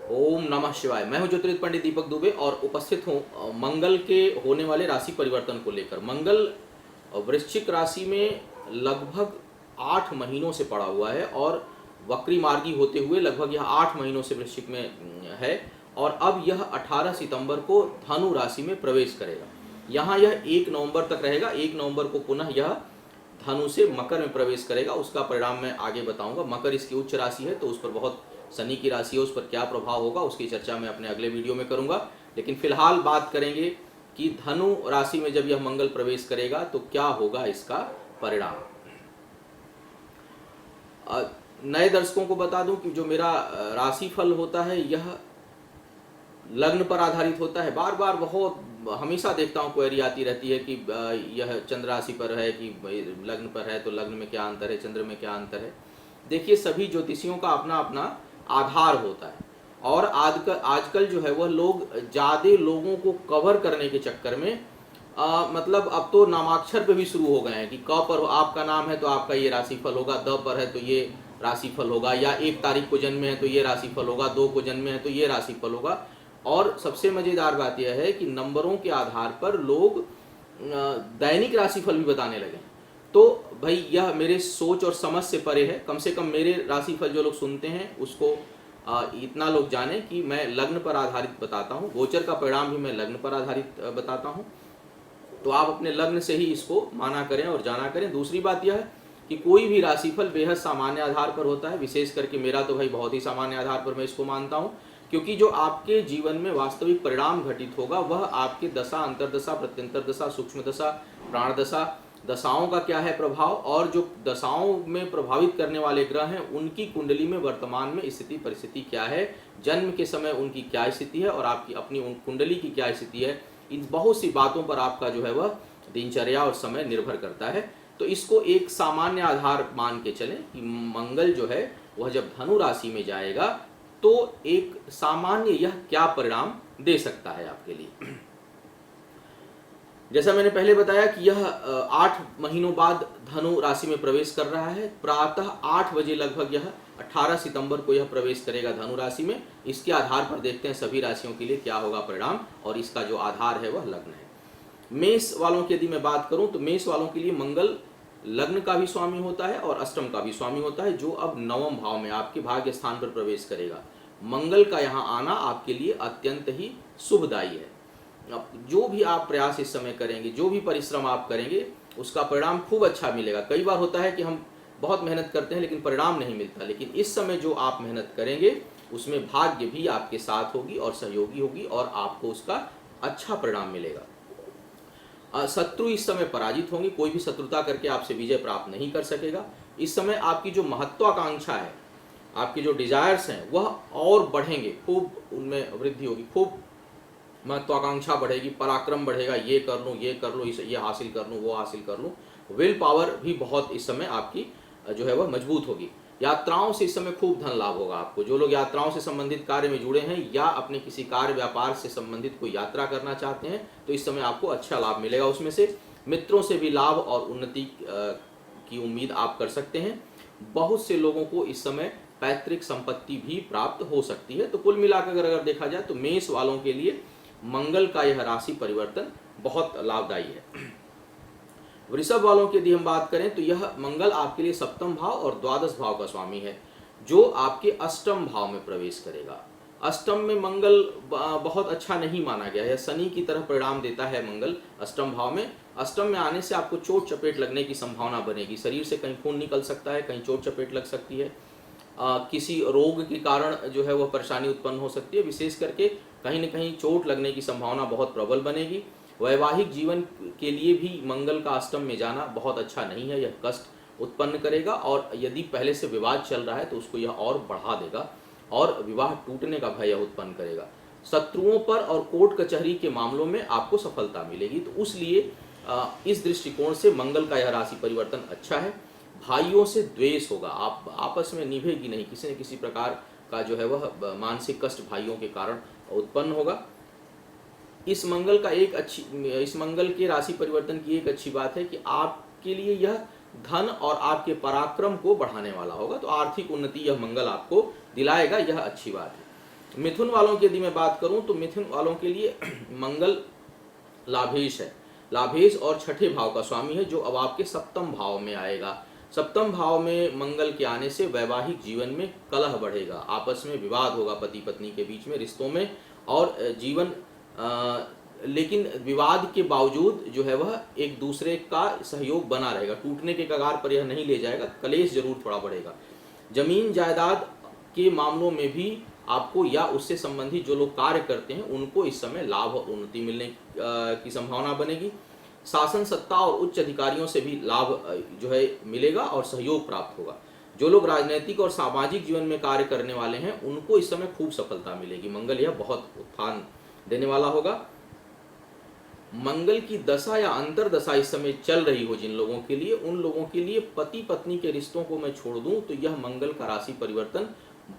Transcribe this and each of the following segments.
ओम नमः शिवाय। मैं हूं ज्योतिर्विद पंडित दीपक दुबे और उपस्थित हूं मंगल के होने वाले राशि परिवर्तन को लेकर। मंगल वृश्चिक राशि में लगभग 8 महीनों से पड़ा हुआ है और वक्री मार्गी होते हुए लगभग यह 8 महीनों से वृश्चिक में है और अब यह 18 सितंबर को धनु राशि में प्रवेश करेगा। यहाँ यह 1 नवंबर तक रहेगा। 1 नवंबर को पुनः यह धनु से मकर में प्रवेश करेगा। उसका परिणाम मैं आगे बताऊंगा। मकर इसकी उच्च राशि है तो उस पर बहुत, शनि की राशि है, उस पर क्या प्रभाव होगा उसकी चर्चा मैं अपने अगले वीडियो में करूंगा। लेकिन फिलहाल बात करेंगे कि धनु राशि में जब यह मंगल प्रवेश करेगा तो क्या होगा इसका परिणाम। नए दर्शकों को बता दूं कि जो मेरा राशिफल होता है यह लग्न पर आधारित होता है। बार बार बहुत हमेशा देखता हूँ क्वेरी आती रहती है कि यह चंद्र राशि पर है कि लग्न पर है, तो लग्न में क्या अंतर है, चंद्र में क्या अंतर है। देखिए, सभी ज्योतिषियों का अपना अपना आधार होता है और आजकल जो है वह लोग ज़्यादा लोगों को कवर करने के चक्कर में मतलब अब तो नामाक्षर पे भी शुरू हो गए हैं कि क पर आपका नाम है तो आपका ये राशिफल होगा, द पर है तो ये राशिफल होगा, या 1 तारीख को जन्मे हैं तो ये राशिफल होगा, 2 को जन्मे हैं तो ये राशिफल होगा। और सबसे मज़ेदार बात यह है कि नंबरों के आधार पर लोग दैनिक राशिफल भी बताने लगे। तो भाई यह मेरे सोच और समझ से परे है। कम से कम मेरे राशिफल जो लोग सुनते हैं उसको इतना लोग जाने कि मैं लग्न पर आधारित बताता हूँ। गोचर का परिणाम भी मैं लग्न पर आधारित बताता हूँ। तो आप अपने लग्न से ही इसको माना करें और जाना करें। दूसरी बात यह है कि कोई भी राशिफल बेहद सामान्य आधार पर होता है। विशेष करके मेरा तो भाई बहुत ही सामान्य आधार पर मैं इसको मानता हूँ, क्योंकि जो आपके जीवन में वास्तविक परिणाम घटित होगा वह आपके दशा, अंतरदशा, प्रत्यंतर दशा, सूक्ष्म दशा, प्राण दशा, दशाओं का क्या है प्रभाव, और जो दशाओं में प्रभावित करने वाले ग्रह हैं उनकी कुंडली में वर्तमान में स्थिति परिस्थिति क्या है, जन्म के समय उनकी क्या स्थिति है और आपकी अपनी उन कुंडली की क्या स्थिति है। इन बहुत सी बातों पर आपका जो है वह दिनचर्या और समय निर्भर करता है। तो इसको एक सामान्य आधार मान के चलें कि मंगल जो है वह जब धनु राशि में जाएगा तो एक सामान्य यह क्या परिणाम दे सकता है आपके लिए। जैसा मैंने पहले बताया कि यह 8 महीनों बाद धनु राशि में प्रवेश कर रहा है। प्रातः 8 बजे लगभग यह 18 सितंबर को यह प्रवेश करेगा धनु राशि में। इसके आधार पर देखते हैं सभी राशियों के लिए क्या होगा परिणाम, और इसका जो आधार है वह लग्न है। मेष वालों की यदि मैं बात करूं तो मेष वालों के लिए मंगल लग्न का भी स्वामी होता है और अष्टम का भी स्वामी होता है, जो अब नवम भाव में आपके भाग्य स्थान पर प्रवेश करेगा। मंगल का यहाँ आना आपके लिए अत्यंत ही शुभदायी है। जो भी आप प्रयास इस समय करेंगे, जो भी परिश्रम आप करेंगे, उसका परिणाम खूब अच्छा मिलेगा। कई बार होता है कि हम बहुत मेहनत करते हैं लेकिन परिणाम नहीं मिलता, लेकिन इस समय जो आप मेहनत करेंगे उसमें भाग्य भी आपके साथ होगी और सहयोगी होगी और आपको उसका अच्छा परिणाम मिलेगा। शत्रु इस समय पराजित होंगे। कोई भी शत्रुता करके आपसे विजय प्राप्त नहीं कर सकेगा। इस समय आपकी जो महत्वाकांक्षा है, आपकी जो डिजायर्स हैं वह और बढ़ेंगे, खूब उनमें वृद्धि होगी, खूब महत्वाकांक्षा बढ़ेगी, पराक्रम बढ़ेगा। ये कर लूँ, ये कर लूँ, ये हासिल कर लूँ, वो हासिल कर लूँ। विल पावर भी बहुत इस समय आपकी जो है वह मजबूत होगी। यात्राओं से इस समय खूब धन लाभ होगा आपको। जो लोग यात्राओं से संबंधित कार्य में जुड़े हैं या अपने किसी कार्य व्यापार से संबंधित कोई यात्रा करना चाहते हैं तो इस समय आपको अच्छा लाभ मिलेगा। उसमें से मित्रों से भी लाभ और उन्नति की उम्मीद आप कर सकते हैं। बहुत से लोगों को इस समय पैतृक संपत्ति भी प्राप्त हो सकती है। तो कुल मिलाकर अगर देखा जाए तो मेष वालों के लिए मंगल का यह राशि परिवर्तन बहुत लाभदायी है। वृषभ वालों की यदि हम बात करें तो यह मंगल आपके लिए सप्तम भाव और द्वादश भाव का स्वामी है, जो आपके अष्टम भाव में प्रवेश करेगा। अष्टम में मंगल बहुत अच्छा नहीं माना गया है। शनि की तरह परिणाम देता है मंगल अष्टम भाव में। अष्टम में आने से आपको चोट चपेट लगने की संभावना बनेगी। शरीर से कहीं खून निकल सकता है, कहीं चोट चपेट लग सकती है, किसी रोग के कारण जो है वह परेशानी उत्पन्न हो सकती है। विशेष करके कहीं न कहीं चोट लगने की संभावना बहुत प्रबल बनेगी। वैवाहिक जीवन के लिए भी मंगल का अष्टम में जाना बहुत अच्छा नहीं है। यह कष्ट उत्पन्न करेगा और यदि पहले से विवाद चल रहा है तो उसको यह और बढ़ा देगा और विवाह टूटने का भय उत्पन्न करेगा। शत्रुओं पर और कोर्ट कचहरी के मामलों में आपको सफलता मिलेगी। तो उसलिए इस दृष्टिकोण से मंगल का यह राशि परिवर्तन अच्छा है। भाइयों से द्वेष होगा, आप आपस में निभेगी नहीं, किसी न किसी प्रकार का जो है वह मानसिक कष्ट भाइयों के कारण उत्पन्न होगा। इस मंगल के राशि परिवर्तन की एक अच्छी बात है कि आपके लिए यह धन और आपके पराक्रम को बढ़ाने वाला होगा। तो आर्थिक उन्नति यह मंगल आपको दिलाएगा, यह अच्छी बात है। मिथुन वालों की यदि मैं बात करूं तो मिथुन वालों के लिए मंगल लाभेश है, लाभेश और छठे भाव का स्वामी है, जो अब आपके सप्तम भाव में आएगा। सप्तम भाव में मंगल के आने से वैवाहिक जीवन में कलह बढ़ेगा, आपस में विवाद होगा पति पत्नी के बीच में, रिश्तों में, और जीवन लेकिन विवाद के बावजूद जो है वह एक दूसरे का सहयोग बना रहेगा, टूटने के कगार पर यह नहीं ले जाएगा, कलेश जरूर थोड़ा बढ़ेगा। जमीन जायदाद के मामलों में भी आपको या उससे संबंधित जो लोग कार्य करते हैं उनको इस समय लाभ और उन्नति मिलने की संभावना बनेगी। शासन सत्ता और उच्च अधिकारियों से भी लाभ जो है मिलेगा और सहयोग प्राप्त होगा। जो लोग राजनीतिक और सामाजिक जीवन में कार्य करने वाले हैं उनको इस समय खूब सफलता मिलेगी। मंगल यह बहुत उत्थान देने वाला होगा। मंगल की दशा या अंतर दशा इस समय चल रही हो जिन लोगों के लिए, उन लोगों के लिए पति पत्नी के रिश्तों को मैं छोड़ दूं तो यह मंगल का राशि परिवर्तन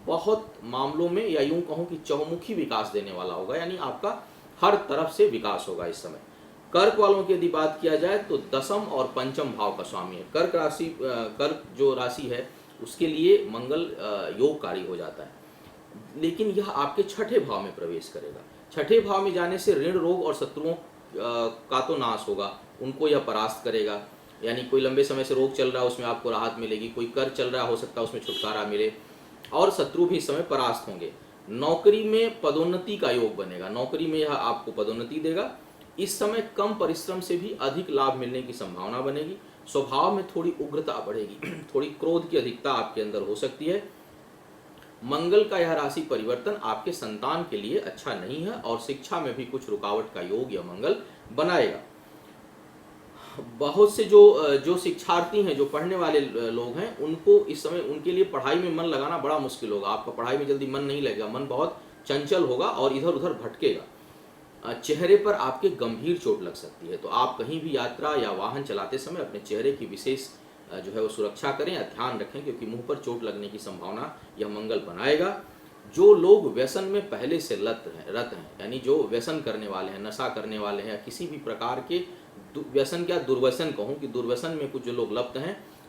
बहुत मामलों में, या यूं कहूं कि चहुमुखी विकास देने वाला होगा, यानी आपका हर तरफ से विकास होगा इस समय। कर्क वालों की यदि बात किया जाए तो दसम और पंचम भाव का स्वामी है। कर्क जो राशि है उसके लिए मंगल योगकारी हो जाता है, लेकिन यह आपके छठे भाव में प्रवेश करेगा। छठे भाव में जाने से ऋण, रोग और शत्रुओं का तो नाश होगा, उनको यह परास्त करेगा, यानी कोई लंबे समय से रोग चल रहा है उसमें आपको राहत मिलेगी, कोई कर चल रहा हो सकता है उसमें छुटकारा मिले, और शत्रु भी इस समय परास्त होंगे। नौकरी में पदोन्नति का योग बनेगा, नौकरी में यह आपको पदोन्नति देगा। इस समय कम परिश्रम से भी अधिक लाभ मिलने की संभावना बनेगी। स्वभाव में थोड़ी उग्रता बढ़ेगी, थोड़ी क्रोध की अधिकता आपके अंदर हो सकती है। मंगल का यह राशि परिवर्तन आपके संतान के लिए अच्छा नहीं है, और शिक्षा में भी कुछ रुकावट का योग यह मंगल बनाएगा। बहुत से जो शिक्षार्थी हैं, जो पढ़ने वाले लोग हैं, उनको इस समय उनके लिए पढ़ाई में मन लगाना बड़ा मुश्किल होगा। आपका पढ़ाई में जल्दी मन नहीं लगेगा, मन बहुत चंचल होगा और इधर उधर भटकेगा। चेहरे पर आपके गंभीर चोट लग सकती है, तो आप कहीं भी यात्रा या वाहन चलाते समय अपने चेहरे की विशेष जो है वो सुरक्षा करें या ध्यान रखें, क्योंकि मुंह पर चोट लगने की संभावना यह मंगल बनाएगा। जो लोग व्यसन में पहले से रत हैं, यानी जो व्यसन करने वाले हैं, नशा करने वाले हैं, या किसी भी प्रकार के व्यसन, क्या दुर्व्यसन कहूँ कि दुर्व्यसन में कुछ जो लोग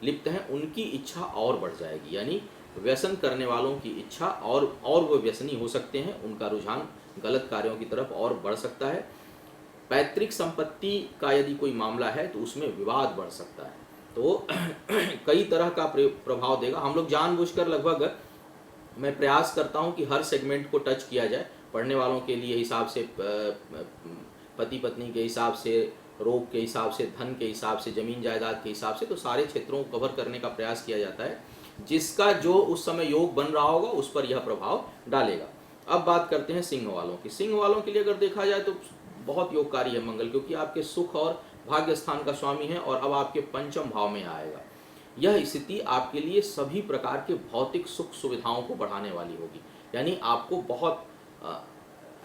लिप्त हैं उनकी इच्छा और बढ़ जाएगी, यानी व्यसन करने वालों की इच्छा और वो व्यसनी हो सकते हैं, उनका रुझान गलत कार्यों की तरफ और बढ़ सकता है। पैतृक संपत्ति का यदि कोई मामला है तो उसमें विवाद बढ़ सकता है, तो कई तरह का प्रभाव देगा। हम लोग जानबूझकर लगभग मैं प्रयास करता हूं कि हर सेगमेंट को टच किया जाए, पढ़ने वालों के लिए हिसाब से, पति पत्नी के हिसाब से, रोग के हिसाब से, धन के हिसाब से, जमीन जायदाद के हिसाब से, तो सारे क्षेत्रों को कवर करने का प्रयास किया जाता है। जिसका जो उस समय योग बन रहा होगा उस पर यह प्रभाव डालेगा। अब बात करते हैं सिंह वालों की। सिंह वालों के लिए अगर देखा जाए तो बहुत योगकारी है मंगल, क्योंकि आपके सुख और भाग्य स्थान का स्वामी है और अब आपके पंचम भाव में आएगा। यह स्थिति आपके लिए सभी प्रकार के भौतिक सुख सुविधाओं को बढ़ाने वाली होगी, यानी आपको बहुत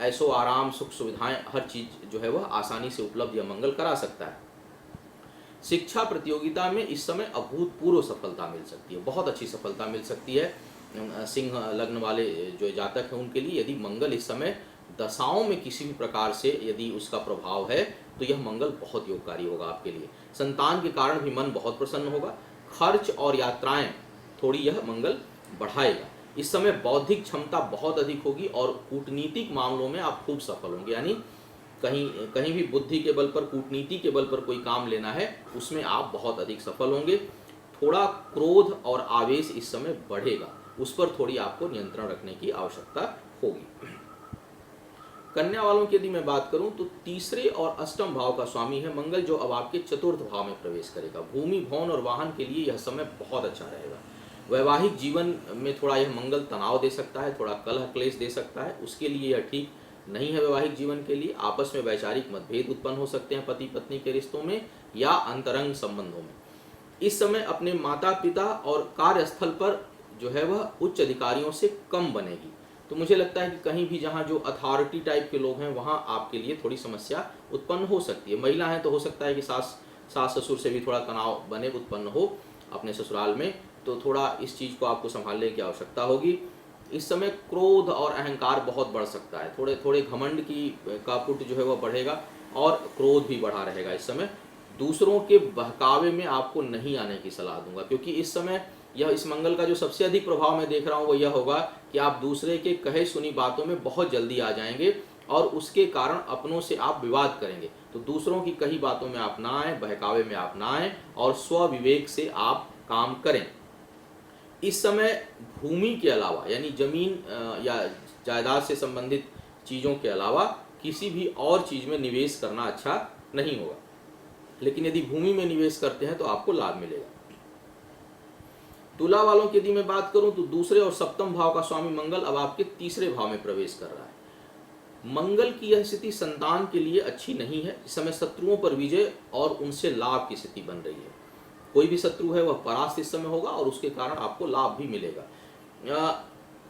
ऐसो आराम, सुख सुविधाएं, हर चीज जो है वह आसानी से उपलब्ध यह मंगल करा सकता है। शिक्षा प्रतियोगिता में इस समय अभूतपूर्व सफलता मिल सकती है, बहुत अच्छी सफलता मिल सकती है। सिंह लग्न वाले जो जातक हैं उनके लिए यदि मंगल इस समय दशाओं में किसी भी प्रकार से यदि उसका प्रभाव है तो यह मंगल बहुत योगकारी होगा आपके लिए। संतान के कारण भी मन बहुत प्रसन्न होगा। खर्च और यात्राएं थोड़ी यह मंगल बढ़ाएगा। इस समय बौद्धिक क्षमता बहुत अधिक होगी और कूटनीतिक मामलों में आप खूब सफल होंगे, यानी कहीं भी बुद्धि के बल पर, कूटनीति के बल पर कोई काम लेना है उसमें आप बहुत अधिक सफल होंगे। थोड़ा क्रोध और आवेश इस समय बढ़ेगा, उस पर थोड़ी आपको नियंत्रण रखने की आवश्यकता होगी। कन्या वालों की यदि मैं बात करूं तो तीसरे और अष्टम भाव का स्वामी है मंगल, जो अब आपके चतुर्थ भाव में प्रवेश करेगा। भूमि, भवन और वाहन के लिए यह समय बहुत अच्छा रहेगा। वैवाहिक जीवन में थोड़ा यह मंगल तनाव दे सकता है, थोड़ा कलह क्लेश दे सकता है, उसके लिए यह ठीक नहीं है। वैवाहिक जीवन के लिए आपस में वैचारिक मतभेद उत्पन्न हो सकते हैं, पति पत्नी के रिश्तों में या अंतरंग संबंधों में। इस समय अपने माता पिता और कार्यस्थल पर जो है वह उच्च अधिकारियों से कम बनेगी, तो मुझे लगता है कि कहीं भी जहाँ जो अथॉरिटी टाइप के लोग हैं वहाँ आपके लिए थोड़ी समस्या उत्पन्न हो सकती है। महिला है तो हो सकता है कि सास ससुर से भी थोड़ा तनाव उत्पन्न हो अपने ससुराल में, तो थोड़ा इस चीज़ को आपको संभालने की आवश्यकता होगी। इस समय क्रोध और अहंकार बहुत बढ़ सकता है, थोड़े घमंड का पुट जो है वह बढ़ेगा और क्रोध भी बढ़ा रहेगा इस समय। दूसरों के बहकावे में आपको नहीं आने की सलाह दूंगा, क्योंकि इस समय यह इस मंगल का जो सबसे अधिक प्रभाव मैं देख रहा हूँ वो यह होगा कि आप दूसरे के कहे सुनी बातों में बहुत जल्दी आ जाएंगे और उसके कारण अपनों से आप विवाद करेंगे। तो दूसरों की कही बातों में आप ना आए, बहकावे में आप ना आए और स्व विवेक से आप काम करें। इस समय भूमि के अलावा यानी जमीन या जायदाद से संबंधित चीज़ों के अलावा किसी भी और चीज़ में निवेश करना अच्छा नहीं होगा, लेकिन यदि भूमि में निवेश करते हैं तो आपको लाभ मिलेगा। तुला वालों की यदि मैं बात करूं तो दूसरे और सप्तम भाव का स्वामी मंगल अब आपके तीसरे भाव में प्रवेश कर रहा है। मंगल की यह स्थिति संतान के लिए अच्छी नहीं है। इस समय शत्रुओं पर विजय और उनसे लाभ की स्थिति बन रही है। कोई भी शत्रु है वह परास्त इस समय होगा और उसके कारण आपको लाभ भी मिलेगा।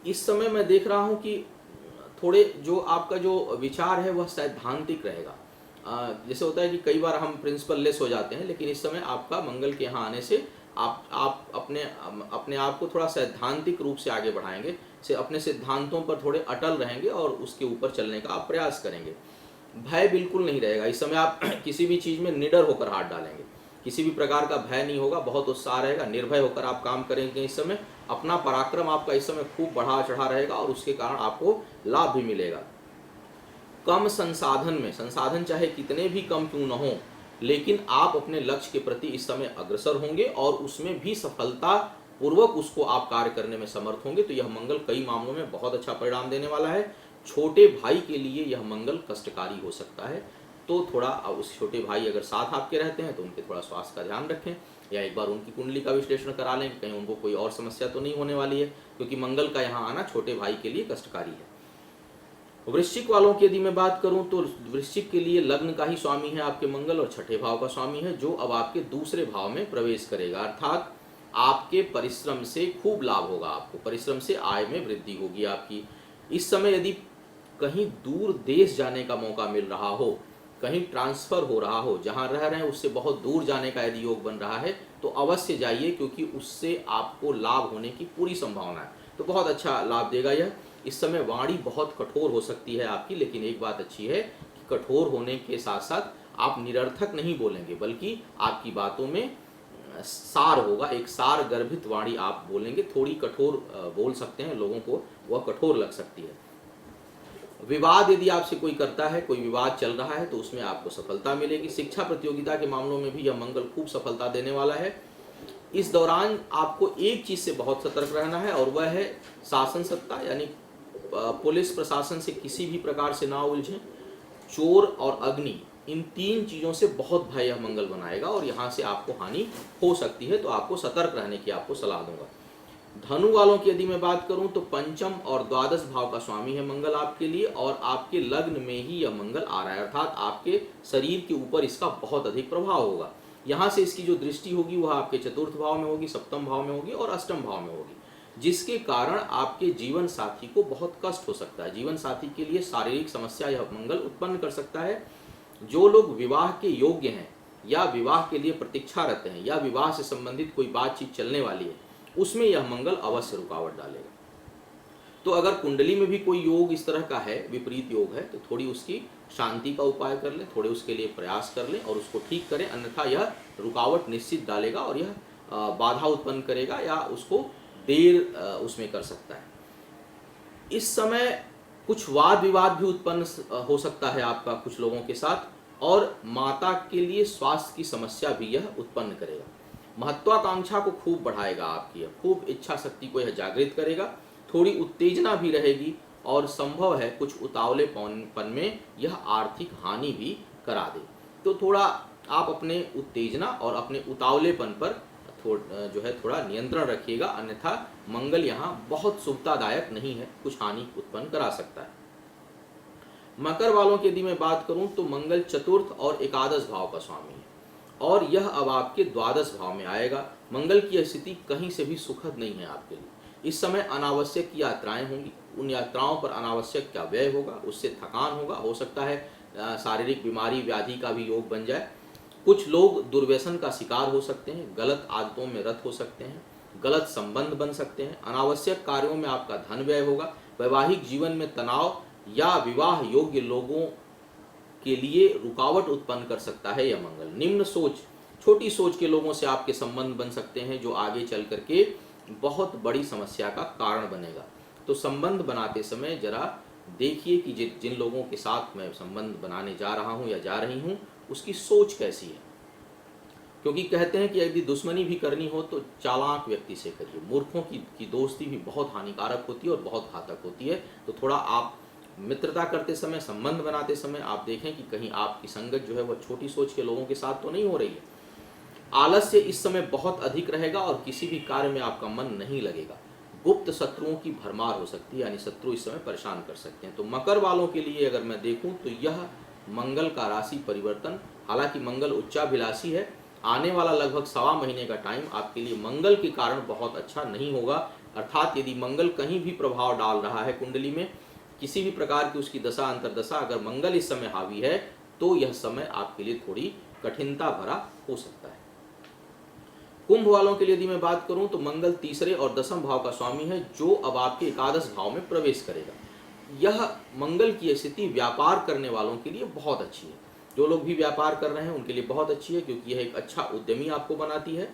इस समय मैं देख रहा हूं कि थोड़े जो आपका जो विचार है वह सैद्धांतिक रहेगा। जैसे होता है कि कई बार हम प्रिंसिपल लेस हो जाते हैं, लेकिन इस समय आपका मंगल के यहाँ आने से आप अपने आप को थोड़ा सैद्धांतिक रूप से आगे बढ़ाएंगे, से अपने सिद्धांतों पर थोड़े अटल रहेंगे और उसके ऊपर चलने का आप प्रयास करेंगे। भय बिल्कुल नहीं रहेगा। इस समय आप किसी भी चीज़ में निडर होकर हाथ डालेंगे, किसी भी प्रकार का भय नहीं होगा, बहुत उत्साह रहेगा, निर्भय होकर आप काम करेंगे। इस समय अपना पराक्रम आपका इस समय खूब बढ़ा चढ़ा रहेगा और उसके कारण आपको लाभ भी मिलेगा। कम संसाधन में, संसाधन चाहे कितने भी कम क्यों न हो, लेकिन आप अपने लक्ष्य के प्रति इस समय अग्रसर होंगे और उसमें भी सफलता पूर्वक उसको आप कार्य करने में समर्थ होंगे। तो यह मंगल कई मामलों में बहुत अच्छा परिणाम देने वाला है। छोटे भाई के लिए यह मंगल कष्टकारी हो सकता है, तो थोड़ा उस छोटे भाई अगर साथ आपके रहते हैं तो उनके थोड़ा स्वास्थ्य का ध्यान रखें, या एक बार उनकी कुंडली का विश्लेषण करा लें, कहीं उनको कोई और समस्या तो नहीं होने वाली है, क्योंकि मंगल का यहाँ आना छोटे भाई के लिए कष्टकारी है। वृश्चिक वालों की यदि मैं बात करूं तो वृश्चिक के लिए लग्न का ही स्वामी है आपके मंगल और छठे भाव का स्वामी है, जो अब आपके दूसरे भाव में प्रवेश करेगा। अर्थात आपके परिश्रम से खूब लाभ होगा, आपको परिश्रम से आय में वृद्धि होगी आपकी। इस समय यदि कहीं दूर देश जाने का मौका मिल रहा हो, कहीं ट्रांसफर हो रहा हो, जहां रह रहे हैं उससे बहुत दूर जाने का यदि योग बन रहा है तो अवश्य जाइए, क्योंकि उससे आपको लाभ होने की पूरी संभावना है। तो बहुत अच्छा लाभ देगा यह। इस समय वाणी बहुत कठोर हो सकती है आपकी, लेकिन एक बात अच्छी है कि कठोर होने के साथ साथ आप निरर्थक नहीं बोलेंगे, बल्कि आपकी बातों में सार होगा, एक सार गर्भित वाणी आप बोलेंगे। थोड़ी कठोर बोल सकते हैं, लोगों को वह कठोर लग सकती है। विवाद यदि आपसे कोई करता है, कोई विवाद चल रहा है, तो उसमें आपको सफलता मिलेगी। शिक्षा प्रतियोगिता के मामलों में भी यह मंगल खूब सफलता देने वाला है। इस दौरान आपको एक चीज से बहुत सतर्क रहना है और वह है शासन सत्ता, यानी पुलिस प्रशासन से किसी भी प्रकार से ना उलझें। चोर और अग्नि, इन तीन चीजों से बहुत भय यह मंगल बनाएगा और यहाँ से आपको हानि हो सकती है, तो आपको सतर्क रहने की आपको सलाह दूंगा। धनु वालों की यदि मैं बात करूं तो पंचम और द्वादश भाव का स्वामी है मंगल आपके लिए, और आपके लग्न में ही यह मंगल आ रहा है, अर्थात आपके शरीर के ऊपर इसका बहुत अधिक प्रभाव होगा। यहाँ से इसकी जो दृष्टि होगी वह आपके चतुर्थ भाव में होगी, सप्तम भाव में होगी और अष्टम भाव में होगी, जिसके कारण आपके जीवन साथी को बहुत कष्ट हो सकता है। जीवन साथी के लिए शारीरिक समस्या यह मंगल उत्पन्न कर सकता है। जो लोग विवाह के योग्य हैं या विवाह के लिए प्रतीक्षारत हैं या विवाह से संबंधित कोई बातचीत चलने वाली है, उसमें यह मंगल अवश्य रुकावट डालेगा। तो अगर कुंडली में भी कोई योग इस तरह का है, विपरीत योग है, तो थोड़ी उसकी शांति का उपाय कर लें, थोड़े उसके लिए प्रयास कर लें और उसको ठीक करें, अन्यथा यह रुकावट निश्चित डालेगा और यह बाधा उत्पन्न करेगा या उसको देर उसमें कर सकता है। इस समय कुछ वाद विवाद भी उत्पन्न हो सकता है आपका कुछ लोगों के साथ, और माता के लिए स्वास्थ्य की समस्या भी यह उत्पन्न करेगा। महत्वाकांक्षा को खूब बढ़ाएगा आपकी, खूब इच्छा शक्ति को यह जागृत करेगा। थोड़ी उत्तेजना भी रहेगी और संभव है कुछ उतावलेपन में यह आर्थिक हानि भी करा दे। तो थोड़ा आप अपने उत्तेजना और अपने उतावलेपन पर जो है थोड़ा नियंत्रण रखिएगा, अन्यथा मंगल यहाँ बहुत शुभतादायक नहीं है, कुछ हानि उत्पन्न करा सकता है। मकर वालों की यदि मैं बात करूं तो मंगल चतुर्थ और एकादश भाव का स्वामी है और यह अब आपके द्वादश भाव में आएगा। मंगल की स्थिति कहीं से भी सुखद नहीं है आपके लिए। इस समय अनावश्यक यात्राएं होंगी, उन यात्राओं पर अनावश्यक क्या व्यय होगा, उससे थकान होगा, हो सकता है शारीरिक बीमारी व्याधि का भी योग बन जाए। कुछ लोग दुर्व्यसन का शिकार हो सकते हैं, गलत आदतों में रत हो सकते हैं, गलत संबंध बन सकते हैं, अनावश्यक कार्यों में आपका धन व्यय होगा। वैवाहिक जीवन में तनाव या विवाह योग्य लोगों के लिए रुकावट उत्पन्न कर सकता है यह मंगल। निम्न सोच, छोटी सोच के लोगों से आपके संबंध बन सकते हैं, जो आगे चल करके बहुत बड़ी समस्या का कारण बनेगा। तो संबंध बनाते समय जरा देखिए कि जिन लोगों के साथ मैं संबंध बनाने जा रहा हूँ या जा रही हूँ उसकी सोच कैसी है, क्योंकि कहते हैं कि यदि दुश्मनी भी करनी हो तो चालाक व्यक्ति से करिए। मूर्खों की दोस्ती भी बहुत हानिकारक होती है और बहुत घातक होती है। तो थोड़ा आप मित्रता करते समय, संबंध बनाते समय आप देखें कि कहीं आपकी संगत जो है वह छोटी सोच के लोगों के साथ तो नहीं हो रही है। आलस्य इस समय बहुत अधिक रहेगा और किसी भी कार्य में आपका मन नहीं लगेगा। गुप्त शत्रुओं की भरमार हो सकती है, यानी शत्रु इस समय परेशान कर सकते हैं। तो मकर वालों के लिए अगर मैं देखूं तो यह मंगल का राशि परिवर्तन, हालांकि मंगल उच्चाभिलाषी है, आने वाला लगभग 1.25 महीने का टाइम आपके लिए मंगल के कारण बहुत अच्छा नहीं होगा। अर्थात यदि मंगल कहीं भी प्रभाव डाल रहा है कुंडली में, किसी भी प्रकार की उसकी दशा अंतर्दशा, अगर मंगल इस समय हावी है तो यह समय आपके लिए थोड़ी कठिनता भरा हो सकता है। कुंभ वालों के लिए यदि मैं बात करूं तो मंगल तीसरे और दसम भाव का स्वामी है, जो अब आपके एकादश भाव में प्रवेश करेगा। यह मंगल की स्थिति व्यापार करने वालों के लिए बहुत अच्छी है। जो लोग भी व्यापार कर रहे हैं उनके लिए बहुत अच्छी है, क्योंकि यह एक अच्छा उद्यमी आपको बनाती है।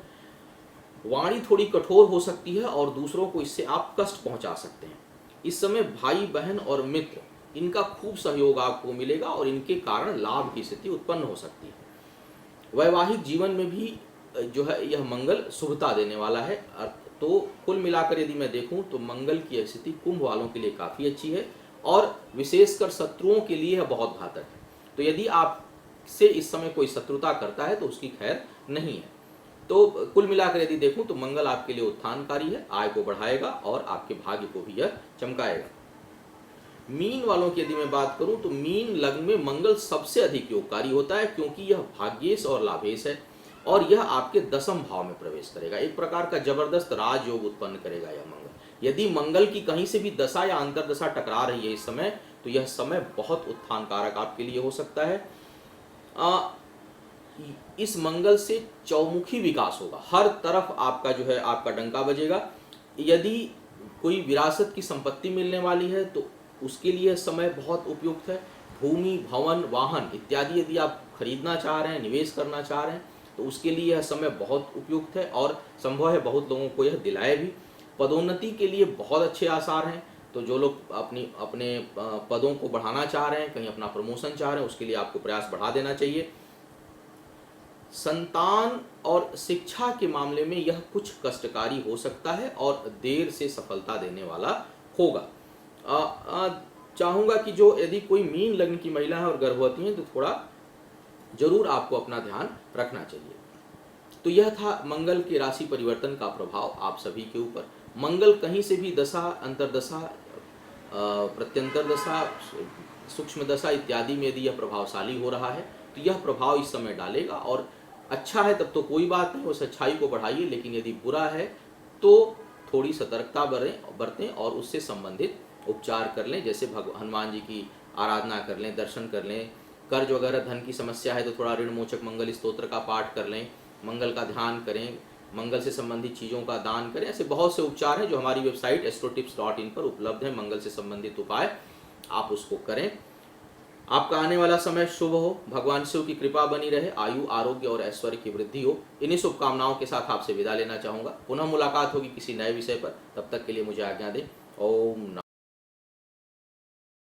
वाणी थोड़ी कठोर हो सकती है और दूसरों को इससे आप कष्ट पहुंचा सकते हैं। इस समय भाई बहन और मित्र, इनका खूब सहयोग आपको मिलेगा और इनके कारण लाभ की स्थिति उत्पन्न हो सकती है। वैवाहिक जीवन में भी जो है यह मंगल शुभता देने वाला है। तो कुल मिलाकर यदि मैं देखूं तो मंगल की स्थिति कुंभ वालों के लिए काफ़ी अच्छी है और विशेषकर शत्रुओं के लिए यह बहुत घातक है। तो यदि आपसे इस समय कोई शत्रुता करता है तो उसकी खैर नहीं है। तो कुल मिलाकर यदि देखूं तो मंगल आपके लिए उत्थानकारी है, आय को बढ़ाएगा और आपके भाग्य को भी यह चमकाएगा। मीन वालों की यदि मैं बात करूं तो मीन लग्न में मंगल सबसे अधिक योगकारी होता है, क्योंकि यह भाग्येश और लाभेश है और यह आपके दसम भाव में प्रवेश करेगा। एक प्रकार का जबरदस्त राजयोग उत्पन्न करेगा यह मंगल। यदि मंगल की कहीं से भी दशा या अंतर्दशा टकरा रही है इस समय, तो यह समय बहुत उत्थान कारक आपके लिए हो सकता है। इस मंगल से चौमुखी विकास होगा, हर तरफ आपका जो है आपका डंका बजेगा। यदि कोई विरासत की संपत्ति मिलने वाली है तो उसके लिए समय बहुत उपयुक्त है। भूमि, भवन, वाहन इत्यादि यदि आप खरीदना चाह रहे हैं, निवेश करना चाह रहे हैं, तो उसके लिए यह समय बहुत उपयुक्त है और संभव है बहुत लोगों को यह दिलाए भी। पदोन्नति के लिए बहुत अच्छे आसार हैं। तो जो लोग अपने पदों को बढ़ाना चाह रहे हैं, कहीं अपना प्रमोशन चाह रहे हैं, उसके लिए आपको प्रयास बढ़ा देना चाहिए। संतान और शिक्षा के मामले में यह कुछ कष्टकारी हो सकता है और देर से सफलता देने वाला होगा। चाहूँगा कि जो यदि कोई मीन लग्न की महिला है और गर्भवती है तो थोड़ा जरूर आपको अपना ध्यान रखना चाहिए। तो यह था मंगल के राशि परिवर्तन का प्रभाव आप सभी के ऊपर। मंगल कहीं से भी दशा, अंतर्दशा, प्रत्यंतर दशा, सूक्ष्म दशा इत्यादि में यदि यह प्रभावशाली हो रहा है तो यह प्रभाव इस समय डालेगा। और अच्छा है तब तो कोई बात नहीं, उस अच्छाई को बढ़ाइए, लेकिन यदि बुरा है तो थोड़ी सतर्कता बरतें और उससे संबंधित उपचार कर लें। जैसे हनुमान जी की आराधना कर लें, दर्शन कर लें। कर्ज वगैरह धन की समस्या है तो थोड़ा ऋण मोचक मंगल स्तोत्र का पाठ कर लें, मंगल का ध्यान करें, मंगल से संबंधित चीज़ों का दान करें। ऐसे बहुत से उपचार हैं जो हमारी वेबसाइट astrotips.in पर उपलब्ध है। मंगल से संबंधित उपाय आप उसको करें। आपका आने वाला समय शुभ हो, भगवान शिव की कृपा बनी रहे, आयु, आरोग्य और ऐश्वर्य की वृद्धि हो। इन्हीं शुभकामनाओं के साथ आपसे विदा लेना चाहूँगा। पुनः मुलाकात होगी किसी नए विषय पर, तब तक के लिए मुझे आज्ञा दें। ओम।